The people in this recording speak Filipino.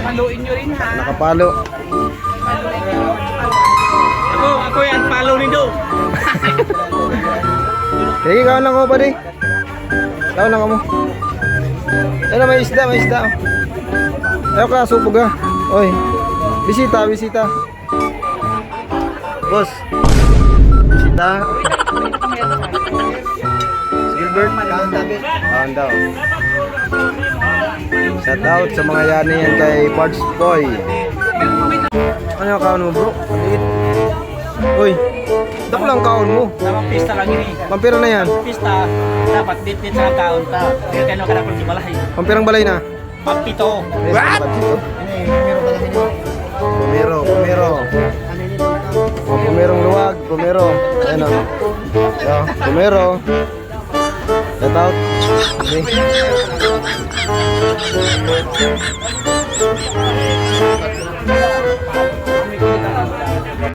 Paluin nyo rin ha. Nakapalo. Ako yan, follow niyo. Sige, kaon lang ko pa di. Kaon lang ka mo. Ano, may isda, may isda. Ayaw ka, supog ha. Oy, bisita, bisita. Boss, bisita. Gilbert, kaon daw. Shout out sa mga yani yan kay Parts Boy. Ano yung kaon mo bro? Maliit. Uy, dako lang kaon mo. Tamang pista lang ini. Pampira na yan. Pista, dapat dit sa kaon ta. Kaya kano ka na kung balay. Pampirang balay na. Pampito. What? Pumiro, pumiro. Oh, pumirong luwag, pumiro. Ayan o. So, pumiro. Shout out. Okay.